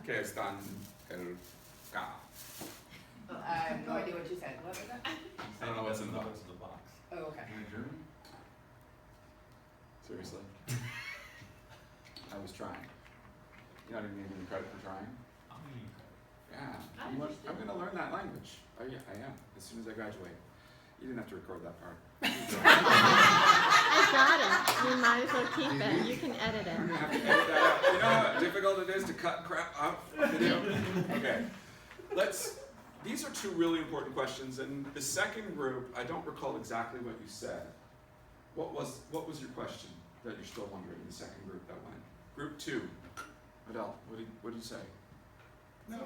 que está en el carro. I have no idea what you said. What was that? I don't know what's in the box. Oh, okay. German? Seriously? I was trying. You're not even giving me credit for trying? Yeah. I I'm understood. going to learn that language. Oh, yeah, I am. As soon as I graduate. You didn't have to record that part. I got it. You might as well keep it. You can edit I'm it. gonna have to edit that out. You know how difficult it is to cut crap out of video? Okay. These are two really important questions, and the second group, I don't recall exactly what you said. What was your question that you're still wondering in the second group that went? Group 2. Adele, what did you say? No,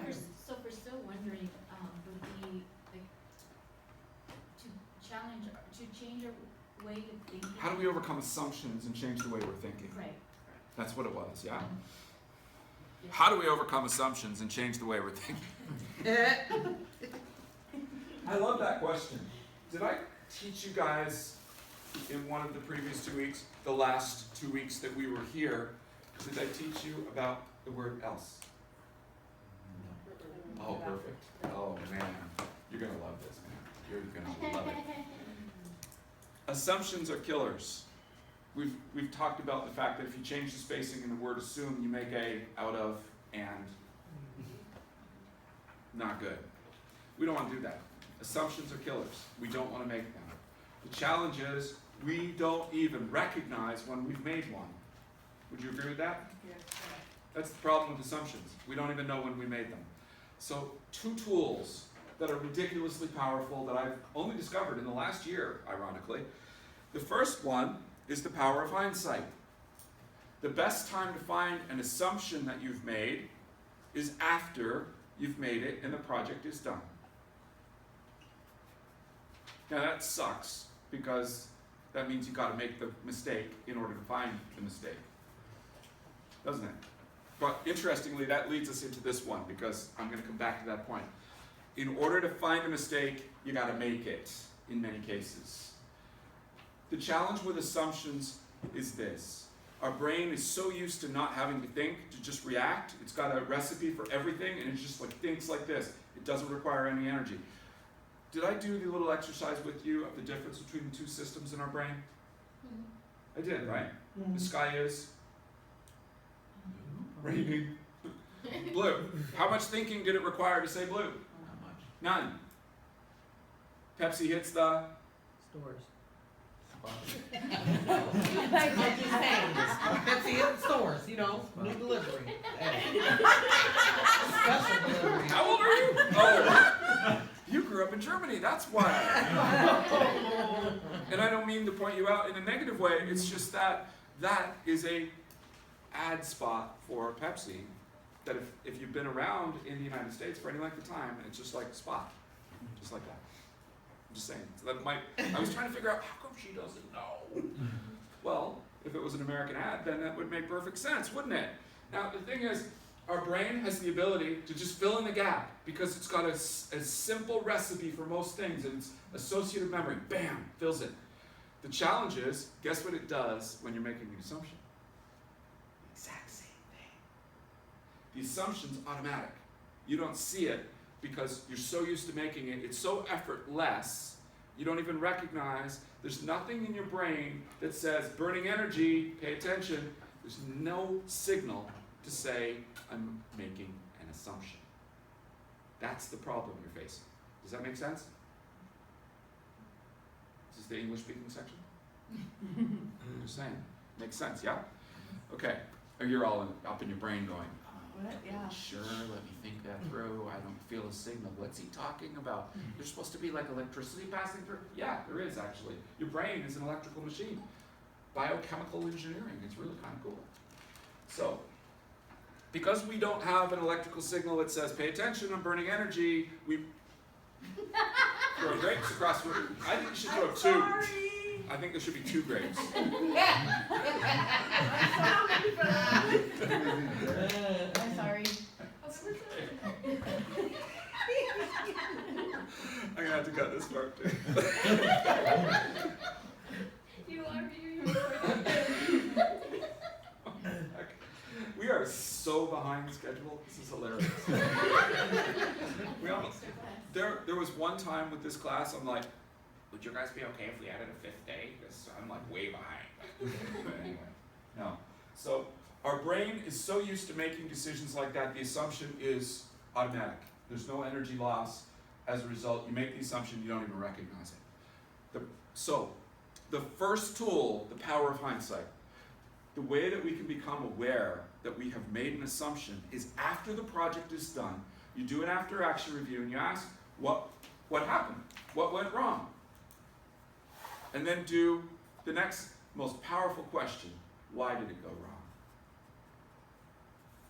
So we're still wondering, would be like to challenge, to change our way of thinking. How do we overcome assumptions and change the way we're thinking? Right. That's what it was, yeah? Yeah. How do we overcome assumptions and change the way we're thinking? I love that question. Did I teach you guys in one of the previous 2 weeks, the last 2 weeks that we were here, did I teach you about the word else? Oh, perfect. Oh, man. You're going to love this, man. You're going to love it. Assumptions are killers. We've talked about the fact that if you change the spacing in the word assume, you make a out of and. Not good. We don't want to do that. Assumptions are killers. We don't want to make them. The challenge is we don't even recognize when we've made one. Would you agree with that? Yes. That's the problem with assumptions. We don't even know when we made them. So 2 tools that are ridiculously powerful that I've only discovered in the last year, ironically. The first one is the power of hindsight. The best time to find an assumption that you've made is after you've made it and the project is done. Now that sucks because that means you've got to make the mistake in order to find the mistake. Doesn't it? But interestingly, that leads us into this one because I'm going to come back to that point. In order to find a mistake, you got to make it in many cases. The challenge with assumptions is this. Our brain is so used to not having to think, to just react. It's got a recipe for everything, and it just thinks like this. It doesn't require any energy. Did I do the little exercise with you of the difference between the 2 systems in our brain? Mm-hmm. I did, right? The sky is raining blue. How much thinking did it require to say blue? Not much. None. Pepsi hits the Stores. Like what you saying. Pepsi in stores, you know, new delivery. Hey. Special delivery. How old are you? Oh, you grew up in Germany, that's why. And I don't mean to point you out in a negative way, it's just that is a ad spot for Pepsi that if you've been around in the United States for any length of time, it's just like a spot. Just like that. I'm just saying. So that might, I was trying to figure out how come she doesn't know. Well, if it was an American ad, then that would make perfect sense, wouldn't it? Now, the thing is, our brain has the ability to just fill in the gap because it's got a simple recipe for most things, and it's associative memory. Bam, fills it. The challenge is, guess what it does when you're making an assumption? The exact same thing. The assumption's automatic. You don't see it because you're so used to making it. It's so effortless, you don't even recognize. There's nothing in your brain that says, burning energy, pay attention. There's no signal to say, I'm making an assumption. That's the problem you're facing. Does that make sense? This is the English speaking section? I'm just saying. Makes sense, yeah? Okay. Or you're all up in your brain going, What? Yeah. sure, let me think that through. I don't feel a signal. What's he talking about? There's supposed to be like electricity passing through? Yeah, there is actually. Your brain is an electrical machine. Biochemical engineering. It's really kind of cool. So, because we don't have an electrical signal that says, pay attention, I'm burning energy, we throw grapes across the room. I think you should throw 2. Sorry. I think there should be 2 grapes. I'm sorry. I'm gonna have to cut this part too. You are recording. We are so behind schedule. This is hilarious. We almost, there was one time with this class, I'm like, would you guys be okay if we added a 5th day? Because I'm like way behind. But anyway, no. So our brain is so used to making decisions like that, the assumption is automatic. There's no energy loss. As a result, you make the assumption, you don't even recognize it. So the first tool, the power of hindsight. The way that we can become aware that we have made an assumption is after the project is done, you do an after action review and you ask, what happened? What went wrong? And then do the next most powerful question, why did it go wrong?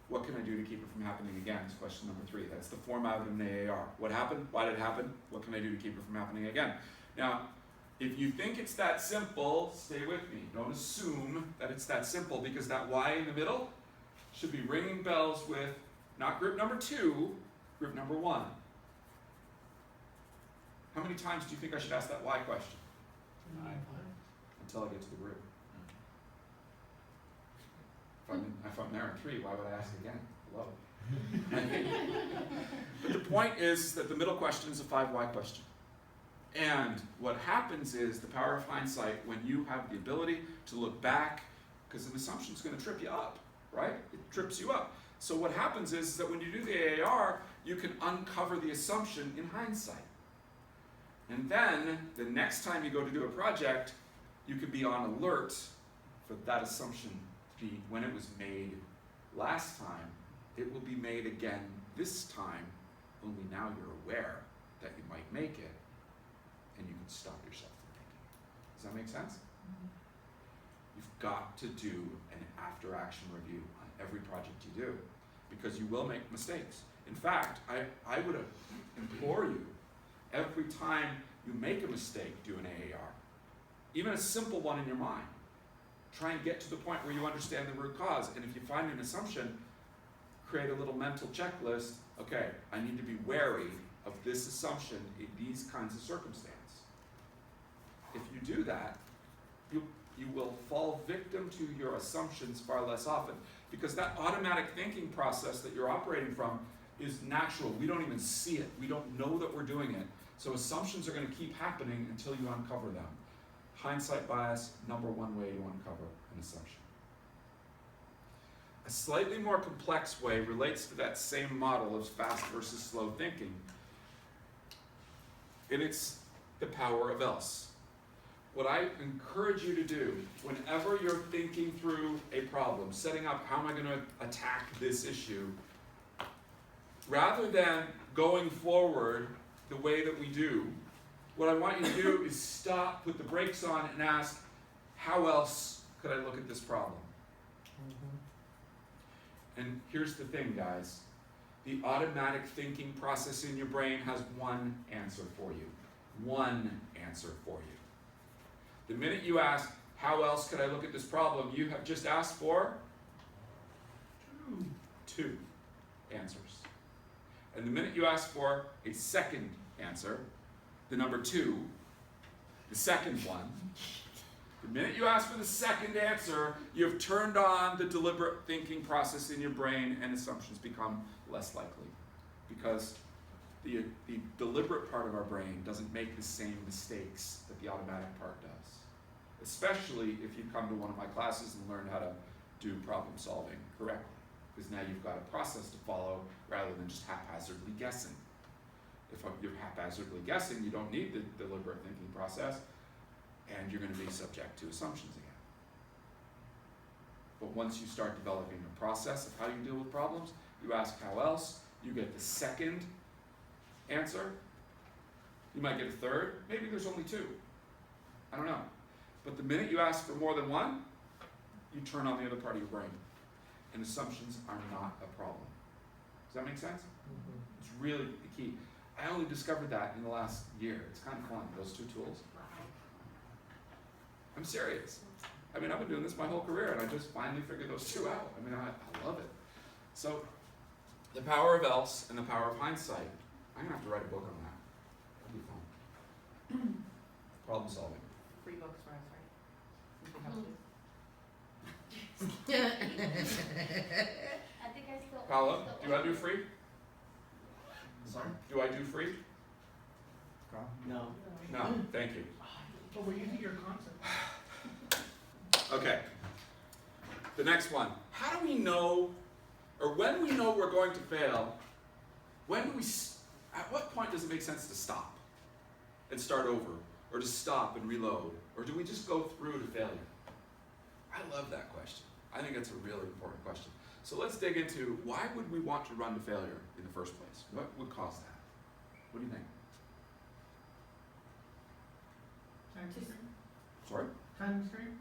What can I do to keep it from happening again? Is question number 3. That's the form out of an AAR. What happened? Why did it happen? What can I do to keep it from happening again? Now, if you think it's that simple, stay with me. Don't assume that it's that simple, because that why in the middle should be ringing bells with not group number 2, group number 1. How many times do you think I should ask that why question? Until I get to the group. If I'm there in 3, why would I ask again? Hello. But the point is that the middle question is a 5 why question. And what happens is the power of hindsight, when you have the ability to look back, because an assumption is going to trip you up, right? It trips you up. So what happens is that when you do the AAR, you can uncover the assumption in hindsight. And then the next time you go to do a project, you can be on alert for that assumption to be, when it was made last time, it will be made again this time, only now you're aware that you might make it, and you can stop yourself from making it. Does that make sense? You've got to do an after-action review on every project you do, because you will make mistakes. In fact, I would implore you, every time you make a mistake, do an AAR. Even a simple one in your mind. Try and get to the point where you understand the root cause. And if you find an assumption, create a little mental checklist. Okay, I need to be wary of this assumption in these kinds of circumstances. If you do that, you will fall victim to your assumptions far less often, because that automatic thinking process that you're operating from is natural. We don't even see it. We don't know that we're doing it. So assumptions are going to keep happening until you uncover them. Hindsight bias, number 1 way to uncover an assumption. A slightly more complex way relates to that same model of fast versus slow thinking. And it's the power of else. What I encourage you to do whenever you're thinking through a problem, setting up how am I going to attack this issue, rather than going forward the way that we do, what I want you to do is stop, put the brakes on, and ask, how else could I look at this problem? And here's the thing, guys. The automatic thinking process in your brain has one answer for you. One answer for you. The minute you ask, how else could I look at this problem, you have just asked for 2 answers. And the minute you ask for a second answer, the number 2, the second one, the minute you ask for the second answer, you've turned on the deliberate thinking process in your brain, and assumptions become less likely, because the deliberate part of our brain doesn't make the same mistakes that the automatic part does. Especially if you come to one of my classes and learn how to do problem solving correctly, because now you've got a process to follow rather than just haphazardly guessing. If you're haphazardly guessing, you don't need the deliberate thinking process, and you're going to be subject to assumptions again. But once you start developing a process of how you deal with problems, you ask how else, you get the second answer, you might get a third, maybe there's only 2. I don't know. But the minute you ask for more than one, you turn on the other part of your brain. And assumptions are not a problem. Does that make sense? It's really the key. I only discovered that in the last year. It's kind of fun, those 2 tools. I'm serious. I mean, I've been doing this my whole career, and I just finally figured those 2 out. I mean, I love it. So, the power of else and the power of hindsight. I'm going to have to write a book on that. That'd be fun. Problem solving. Free books for us, right? Since we have to. I think I still. Paula, do I do free? Sorry? Do I do free? Carl? No. No, thank you. But we're using your concept. Okay. The next one. How do we know, or when we know we're going to fail, at what point does it make sense to stop and start over, or to stop and reload, or do we just go through to failure? I love that question. I think that's a really important question. So let's dig into why would we want to run to failure in the first place? What would cause that? What do you think? Time constraint? Sorry? Time constraint?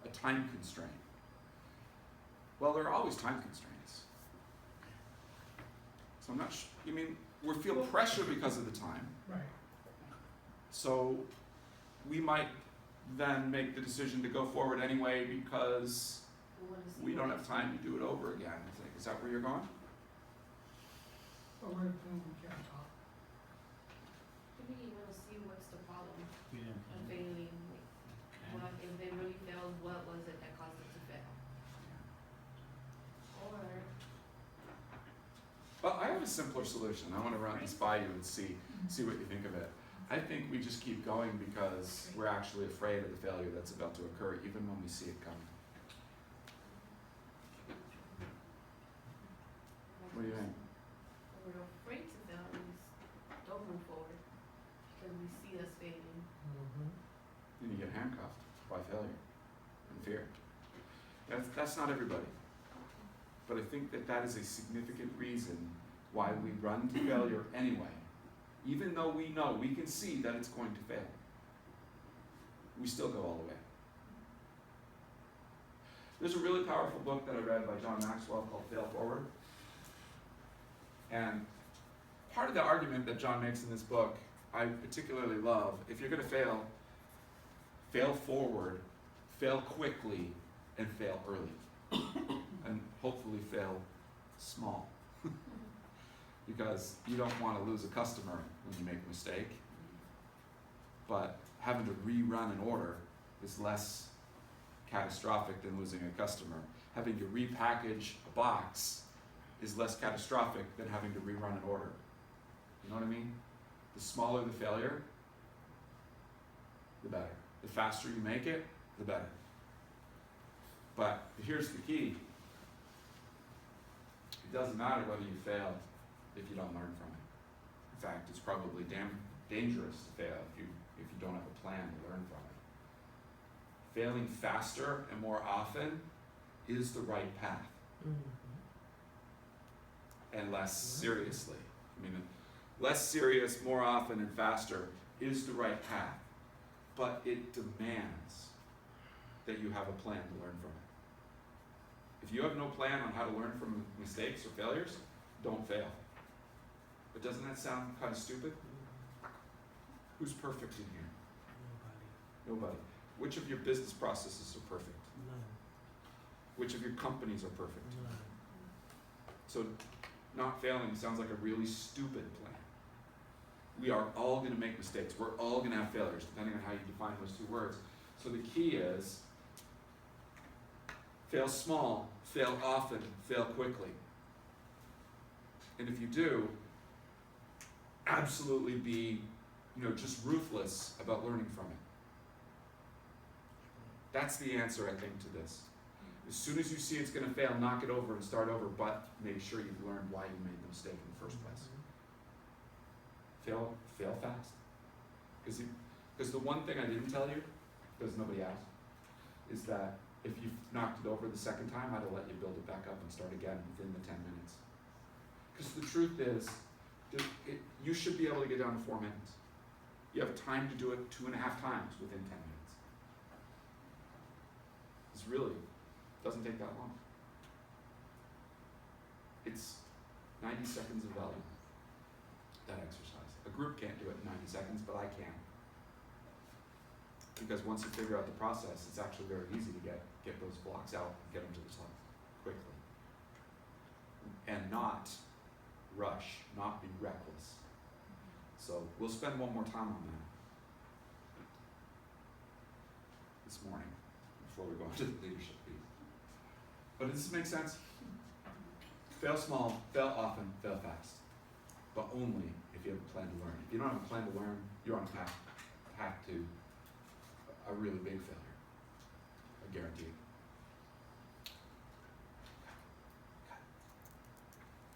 A time constraint. Well, there are always time constraints. So I'm not sure, we feel pressure because of the time. Right. So we might then make the decision to go forward anyway because we don't have time to do it over again. I think. Is that where you're going? But we're doing we can't talk. Maybe you wanna see what's the problem Yeah. of failing, what, if they really failed, what was it that caused it to fail? Or, Well, I have a simpler solution. I want to run this by you and see what you think of it. I think we just keep going because we're actually afraid of the failure that's about to occur, even when we see it coming. What do you think? we're afraid to fail, we just don't move forward, because we see us failing. Then you get handcuffed by failure and fear. That's not everybody. But I think that is a significant reason why we run to failure anyway. Even though we know, we can see that it's going to fail. We still go all the way. There's a really powerful book that I read by John Maxwell called Fail Forward. And part of the argument that John makes in this book, I particularly love. If you're going to fail, fail forward, fail quickly, and fail early. And hopefully fail small. Because you don't want to lose a customer when you make a mistake. But having to rerun an order is less catastrophic than losing a customer. Having to repackage a box is less catastrophic than having to rerun an order. You know what I mean? The smaller the failure, the better. The faster you make it, the better. But here's the key. It doesn't matter whether you fail if you don't learn from it. In fact, it's probably dangerous to fail if you don't have a plan to learn from it. Failing faster and more often is the right path. And less seriously. Less serious, more often, and faster is the right path. But it demands that you have a plan to learn from it. If you have no plan on how to learn from mistakes or failures, don't fail. But doesn't that sound kind of stupid? Who's perfect in here? Nobody. Which of your business processes are perfect? Which of your companies are perfect? So not failing sounds like a really stupid plan. We are all going to make mistakes. We're all going to have failures, depending on how you define those two words. So the key is fail small, fail often, fail quickly. And if you do, absolutely be, just ruthless about learning from it. That's the answer, I think, to this. As soon as you see it's going to fail, knock it over and start over, but make sure you've learned why you made the mistake in the first place. Fail fast. Because the one thing I didn't tell you, because nobody asked, is that if you've knocked it over the second time, I'd let you build it back up and start again within the 10 minutes. Because the truth is, you should be able to get down to 4 minutes. You have time to do it 2.5 times within 10 minutes. It's really doesn't take that long. It's 90 seconds of value, that exercise. A group can't do it in 90 seconds, but I can. Because once you figure out the process, it's actually very easy to get those blocks out and get them to the top quickly. And not rush, not be reckless. So we'll spend one more time on that this morning before we go into the leadership piece. But does this make sense? Fail small, fail often, fail fast. But only if you have a plan to learn. If you don't have a plan to learn, you're on a path to a really big failure. I guarantee it.